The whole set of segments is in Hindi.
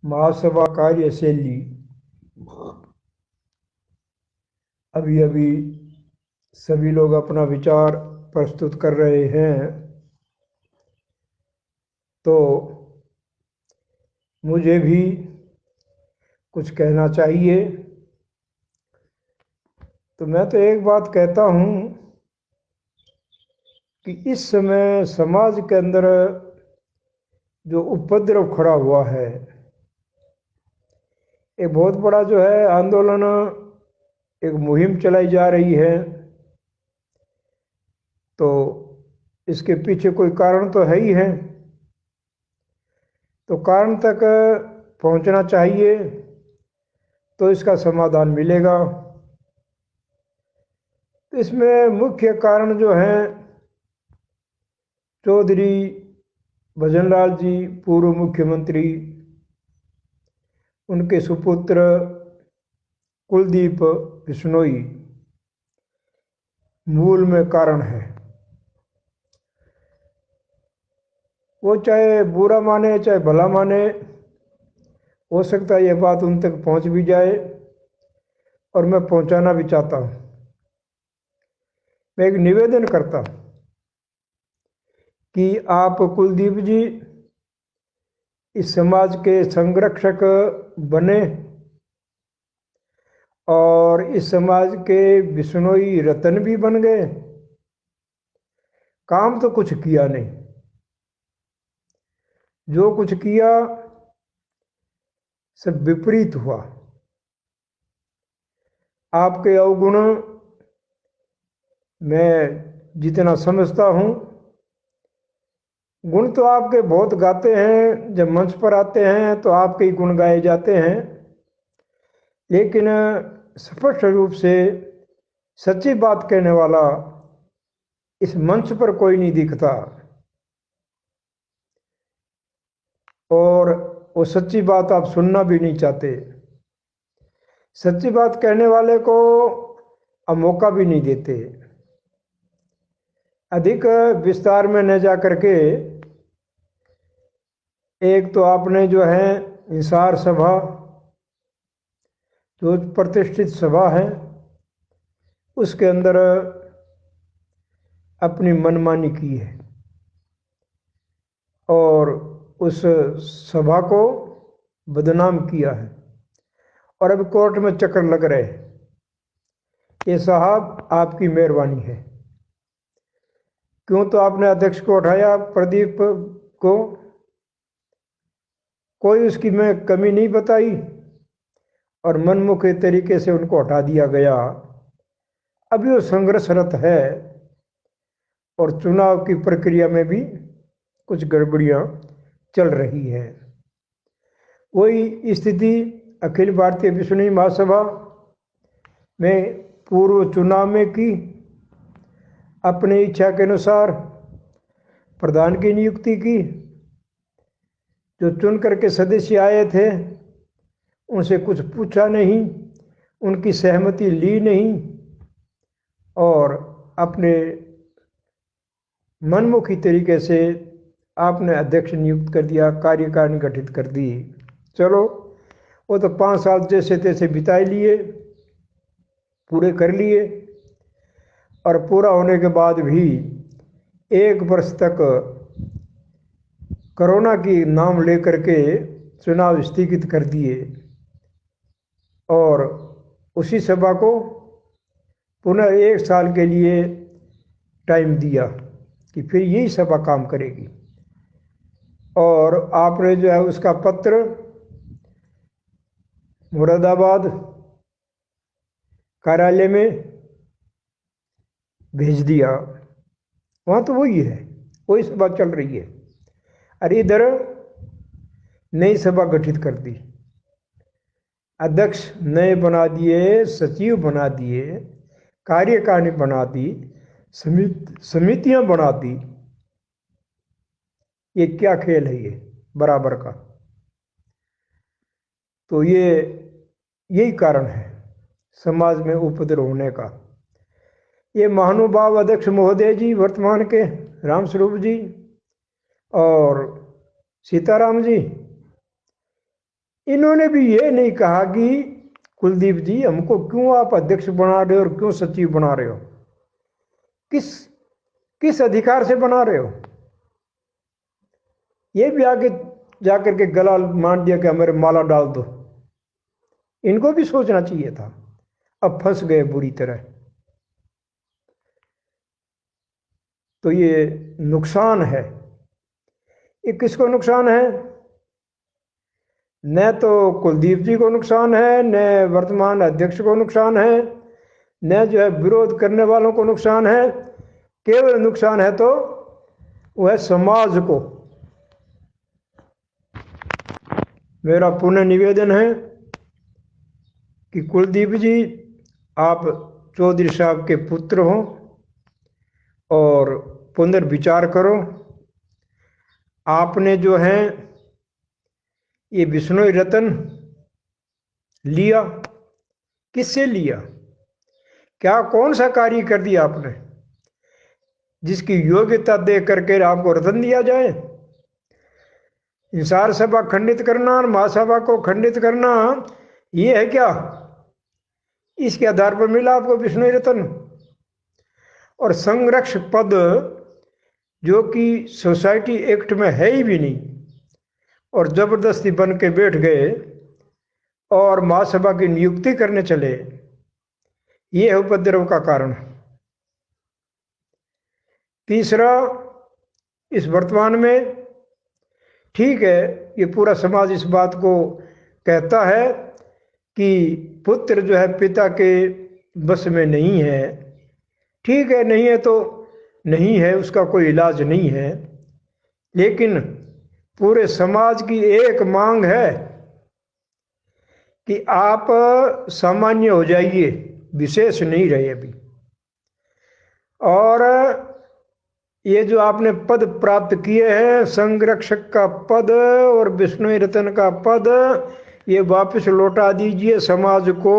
महासभा कार्यशैली अभी अभी सभी लोग अपना विचार प्रस्तुत कर रहे हैं, तो मुझे भी कुछ कहना चाहिए। तो मैं तो एक बात कहता हूँ कि इस समय समाज के अंदर जो उपद्रव खड़ा हुआ है, एक बहुत बड़ा जो है आंदोलन, एक मुहिम चलाई जा रही है। तो इसके पीछे कोई कारण तो है ही है, तो कारण तक पहुंचना चाहिए तो इसका समाधान मिलेगा। तो इसमें मुख्य कारण जो है, चौधरी भजनलाल जी पूर्व मुख्यमंत्री, उनके सुपुत्र कुलदीप बिश्नोई मूल में कारण है। वो चाहे बुरा माने चाहे भला माने, हो सकता है ये बात उन तक पहुंच भी जाए और मैं पहुंचाना भी चाहता हूं। मैं एक निवेदन करता हूं कि आप कुलदीप जी इस समाज के संरक्षक बने और इस समाज के बिश्नोई रतन भी बन गए। काम तो कुछ किया नहीं, जो कुछ किया सब विपरीत हुआ। आपके अवगुण मैं जितना समझता हूं, गुण तो आपके बहुत गाते हैं, जब मंच पर आते हैं तो आपके ही गुण गाए जाते हैं, लेकिन स्पष्ट रूप से सच्ची बात कहने वाला इस मंच पर कोई नहीं दिखता। और वो सच्ची बात आप सुनना भी नहीं चाहते। सच्ची बात कहने वाले को अब मौका भी नहीं देते। अधिक विस्तार में न जा करके, एक तो आपने जो है हिसार सभा, जो प्रतिष्ठित सभा है, उसके अंदर अपनी मनमानी की है और उस सभा को बदनाम किया है और अब कोर्ट में चक्कर लग रहे हैं। ये साहब आपकी मेहरबानी है, क्यों तो आपने अध्यक्ष को उठाया, प्रदीप को, कोई उसकी मैं कमी नहीं बताई और मनमुखी तरीके से उनको हटा दिया गया। अभी वो संघर्षरत है और चुनाव की प्रक्रिया में भी कुछ गड़बड़ियां चल रही है। वही स्थिति अखिल भारतीय बिश्नोई महासभा में पूर्व चुनाव में की। अपनी इच्छा के अनुसार प्रधान की नियुक्ति की। जो चुन करके सदस्य आए थे उनसे कुछ पूछा नहीं, उनकी सहमति ली नहीं और अपने मनमुखी तरीके से आपने अध्यक्ष नियुक्त कर दिया, कार्यकारिणी गठित कर दी। चलो, वो तो 5 साल जैसे तैसे बिताए लिए, पूरे कर लिए और पूरा होने के बाद भी 1 वर्ष तक कोरोना की नाम लेकर के चुनाव स्थगित कर दिए और उसी सभा को पुनः 1 साल के लिए टाइम दिया कि फिर यही सभा काम करेगी। और आपने जो है उसका पत्र मुरादाबाद कार्यालय में भेज दिया। वहाँ तो वही है, वही सभा चल रही है। अरे इधर नई सभा गठित कर दी, अध्यक्ष नए बना दिए, सचिव बना दिए, कार्यकारिणी बना दी, समितियां बना दी। ये क्या खेल है ये बराबर का? तो ये यही कारण है समाज में उपद्रव होने का। ये महानुभाव अध्यक्ष महोदय जी वर्तमान के, रामस्वरूप जी और सीताराम जी, इन्होंने भी ये नहीं कहा कि कुलदीप जी हमको क्यों आप अध्यक्ष बना रहे हो और क्यों सचिव बना रहे हो, किस किस अधिकार से बना रहे हो। ये भी आगे जाकर के गला मान दिया कि हमारे माला डाल दो। इनको भी सोचना चाहिए था। अब फंस गए बुरी तरह। तो ये नुकसान है। ये किसको नुकसान है? न तो कुलदीप जी को नुकसान है, न वर्तमान अध्यक्ष को नुकसान है, न जो है विरोध करने वालों को नुकसान है। केवल नुकसान है तो वह समाज को। मेरा पुनः निवेदन है कि कुलदीप जी आप चौधरी साहब के पुत्र हो और पुनर्विचार करो। आपने जो है ये बिश्नोई रत्न लिया, किससे लिया? क्या कौन सा कार्य कर दिया आपने जिसकी योग्यता दे करके आपको रत्न दिया जाए? इंसार सभा खंडित करना और महासभा को खंडित करना, ये है क्या? इसके आधार पर मिला आपको बिश्नोई रत्न। और संरक्षक पद जो कि सोसाइटी एक्ट में है ही भी नहीं, और जबरदस्ती बन के बैठ गए और महासभा की नियुक्ति करने चले, ये है उपद्रव का कारण। तीसरा, इस वर्तमान में ठीक है, ये पूरा समाज इस बात को कहता है कि पुत्र जो है पिता के बस में नहीं है। ठीक है, नहीं है तो नहीं है, उसका कोई इलाज नहीं है। लेकिन पूरे समाज की एक मांग है कि आप सामान्य हो जाइए, विशेष नहीं रहे अभी। और ये जो आपने पद प्राप्त किए हैं, संरक्षक का पद और बिश्नोई रत्न का पद, ये वापस लौटा दीजिए समाज को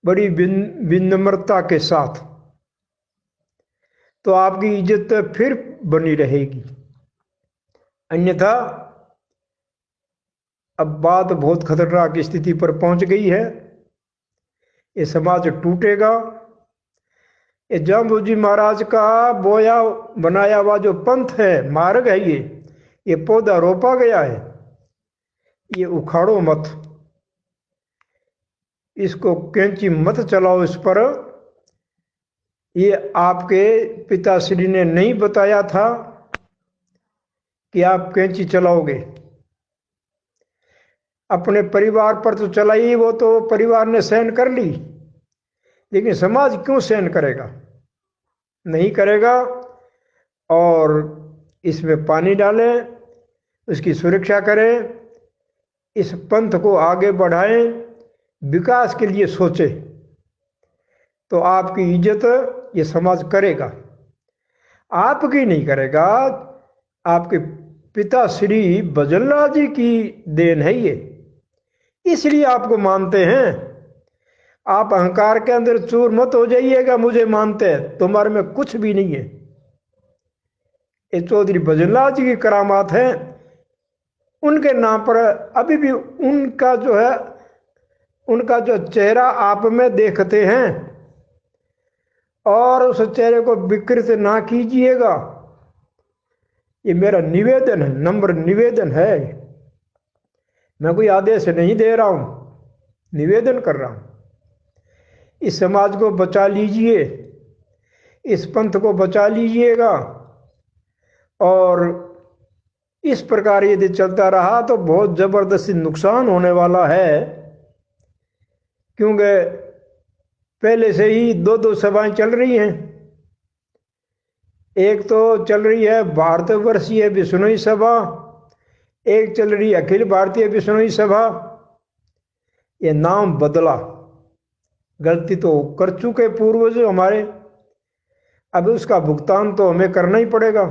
बड़ी विनम्रता के साथ, तो आपकी इज्जत फिर बनी रहेगी। अन्यथा अब बात बहुत खतरनाक स्थिति पर पहुंच गई है। ये समाज टूटेगा। ये जाम्बू जी महाराज का बोया बनाया हुआ जो पंथ है, मार्ग है, ये पौधा रोपा गया है, ये उखाड़ो मत, इसको कैंची मत चलाओ इस पर। ये आपके पिताश्री ने नहीं बताया था कि आप कैंची चलाओगे। अपने परिवार पर तो चलाई, वो तो परिवार ने सहन कर ली, लेकिन समाज क्यों सहन करेगा? नहीं करेगा। और इसमें पानी डालें, उसकी सुरक्षा करें, इस पंथ को आगे बढ़ाएं, विकास के लिए सोचें, तो आपकी इज्जत ये समाज करेगा। आपकी नहीं करेगा, आपके पिता श्री भजनलाल जी की देन है ये, इसलिए आपको मानते हैं। आप अहंकार के अंदर चूर मत हो जाइएगा, मुझे मानते हैं, तुम्हारे में कुछ भी नहीं है। ये चौधरी भजनलाल जी की करामात है, उनके नाम पर अभी भी उनका जो चेहरा आप में देखते हैं, और उस चेहरे को विकृत ना कीजिएगा। ये मेरा निवेदन है, नम्र निवेदन है। मैं कोई आदेश नहीं दे रहा हूं, निवेदन कर रहा हूं। इस समाज को बचा लीजिए, इस पंथ को बचा लीजिएगा। और इस प्रकार यदि चलता रहा तो बहुत जबरदस्ती नुकसान होने वाला है, क्योंकि पहले से ही दो दो सभाएं चल रही हैं। एक तो चल रही है भारतवर्षीय बिश्नोई सभा, एक चल रही अखिल भारतीय बिश्नोई सभा। ये नाम बदला, गलती तो कर चुके पूर्वज हमारे, अब उसका भुगतान तो हमें करना ही पड़ेगा।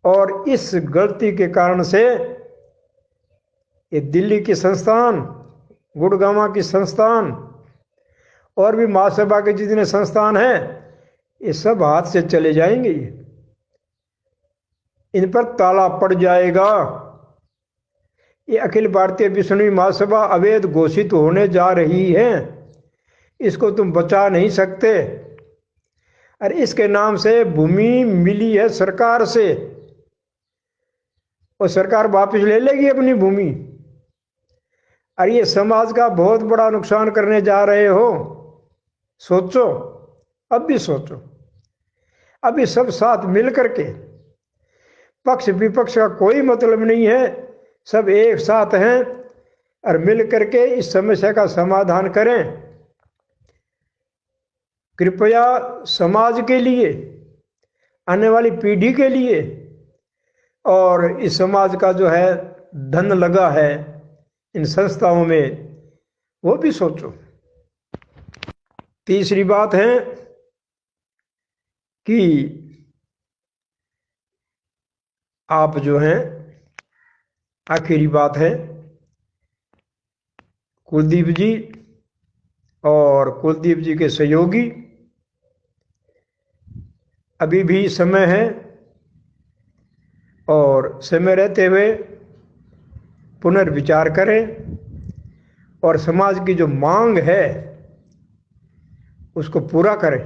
और इस गलती के कारण से ये दिल्ली की संस्थान, गुड़गांव की संस्थान और भी महासभा के जितने संस्थान हैं, ये सब हाथ से चले जाएंगे। इन पर ताला पड़ जाएगा। ये अखिल भारतीय विष्णु महासभा अवैध घोषित होने जा रही है, इसको तुम बचा नहीं सकते। और इसके नाम से भूमि मिली है सरकार से, और सरकार वापस ले लेगी अपनी भूमि। और ये समाज का बहुत बड़ा नुकसान करने जा रहे हो। सोचो, अब भी सोचो। अभी सब साथ मिल करके, पक्ष विपक्ष का कोई मतलब नहीं है, सब एक साथ हैं और मिल करके इस समस्या का समाधान करें। कृपया समाज के लिए, आने वाली पीढ़ी के लिए, और इस समाज का जो है धन लगा है इन संस्थाओं में, वो भी सोचो। तीसरी बात है कि आप जो हैं, आखिरी बात है, कुलदीप जी और कुलदीप जी के सहयोगी, अभी भी समय है, और समय रहते हुए पुनर्विचार करें और समाज की जो मांग है उसको पूरा करें।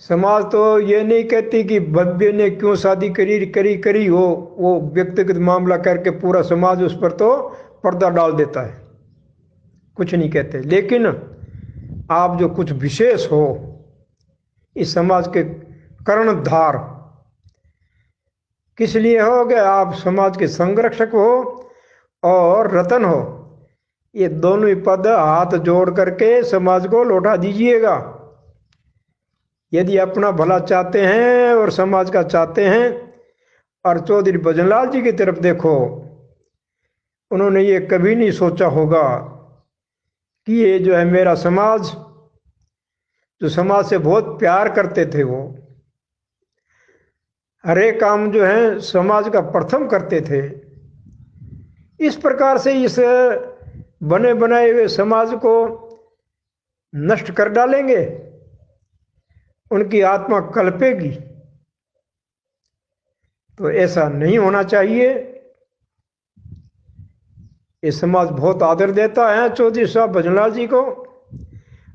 समाज तो ये नहीं कहती कि भव्य ने क्यों शादी करी हो, वो व्यक्तिगत मामला करके पूरा समाज उस पर तो पर्दा डाल देता है, कुछ नहीं कहते। लेकिन आप जो कुछ विशेष हो, इस समाज के कर्णधार, किस लिए हो गए? आप समाज के संरक्षक हो और रतन हो। ये दोनों ही पद हाथ जोड़ करके समाज को लौटा दीजिएगा। यदि अपना भला चाहते हैं और समाज का चाहते हैं। और चौधरी भजनलाल जी की तरफ देखो, उन्होंने ये कभी नहीं सोचा होगा कि ये जो है मेरा समाज, जो समाज से बहुत प्यार करते थे, वो हर एक काम जो है समाज का प्रथम करते थे। इस प्रकार से इस बने बनाए हुए समाज को नष्ट कर डालेंगे, उनकी आत्मा कल्पेगी। तो ऐसा नहीं होना चाहिए। ये समाज बहुत आदर देता है चौधरी साहब भजनलाल जी को,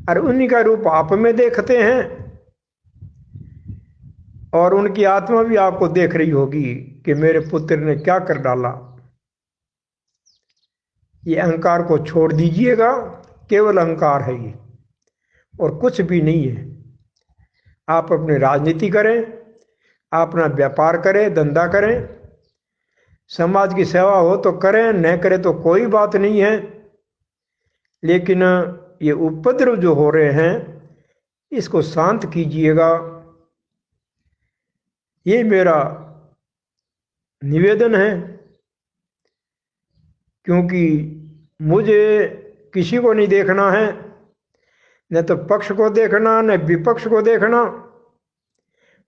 और उन्हीं का रूप आप में देखते हैं, और उनकी आत्मा भी आपको देख रही होगी कि मेरे पुत्र ने क्या कर डाला। ये अहंकार को छोड़ दीजिएगा, केवल अहंकार है ये, और कुछ भी नहीं है। आप अपनी राजनीति करें, अपना व्यापार करें, धंधा करें, समाज की सेवा हो तो करें, न करें तो कोई बात नहीं है। लेकिन ये उपद्रव जो हो रहे हैं, इसको शांत कीजिएगा। ये मेरा निवेदन है, क्योंकि मुझे किसी को नहीं देखना है, न तो पक्ष को देखना, न विपक्ष को देखना।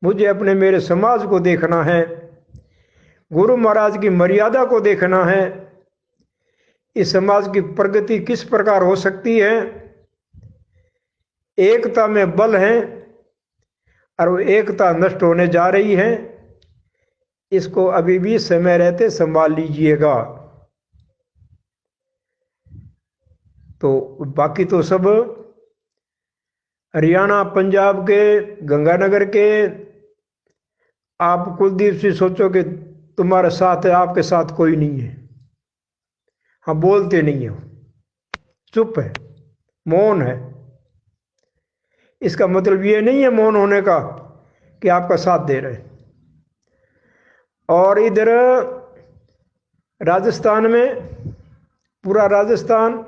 मुझे अपने मेरे समाज को देखना है, गुरु महाराज की मर्यादा को देखना है। इस समाज की प्रगति किस प्रकार हो सकती है? एकता में बल है, और वो एकता नष्ट होने जा रही है। इसको अभी भी समय रहते संभाल लीजिएगा। तो बाकी तो सब हरियाणा, पंजाब के, गंगानगर के, आप कुलदीप सिंह सोचो कि तुम्हारे साथ है, आपके साथ कोई नहीं है। हाँ, बोलते नहीं हो, चुप है, मौन है। इसका मतलब ये नहीं है मौन होने का कि आपका साथ दे रहे। और इधर राजस्थान में, पूरा राजस्थान,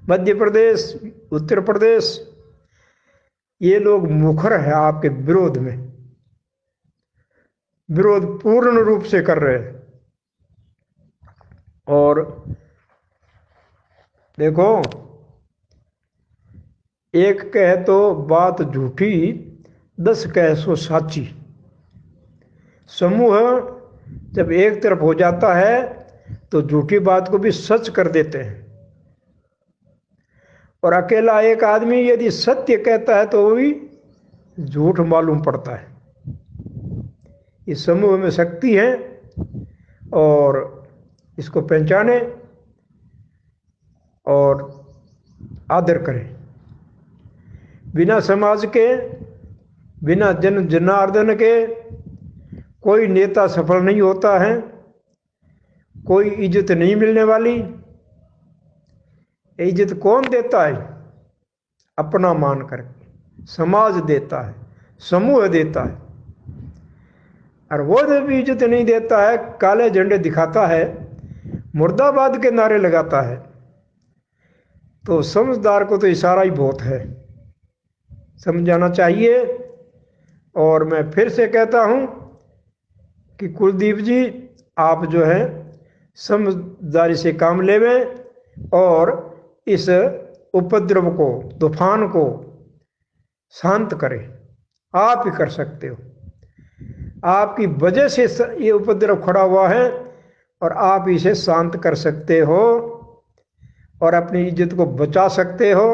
मध्य प्रदेश, उत्तर प्रदेश, ये लोग मुखर है आपके विरोध में, विरोध पूर्ण रूप से कर रहे हैं। और देखो, एक कहे तो बात झूठी, 10 कहे सो साची। समूह जब एक तरफ हो जाता है तो झूठी बात को भी सच कर देते हैं। और अकेला एक आदमी यदि सत्य कहता है तो वो भी झूठ मालूम पड़ता है। इस समूह में शक्ति है, और इसको पहचाने और आदर करें। बिना समाज के, बिना जन जनार्दन के कोई नेता सफल नहीं होता है, कोई इज्जत नहीं मिलने वाली। इज्जत कौन देता है? अपना मान करके समाज देता है, समूह देता है। और वो जब इज्जत नहीं देता है, काले झंडे दिखाता है, मुर्दाबाद के नारे लगाता है, तो समझदार को तो इशारा ही बहुत है, समझाना चाहिए। और मैं फिर से कहता हूं कि कुलदीप जी, आप जो है समझदारी से काम लेवें और इस उपद्रव को, तूफान को शांत करें। आप ही कर सकते हो। आपकी वजह से ये उपद्रव खड़ा हुआ है और आप इसे शांत कर सकते हो और अपनी इज्जत को बचा सकते हो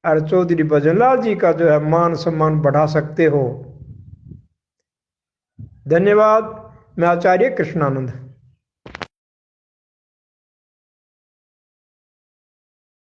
और चौधरी भजनलाल जी का जो है मान सम्मान बढ़ा सकते हो। धन्यवाद। मैं आचार्य कृष्णानंद।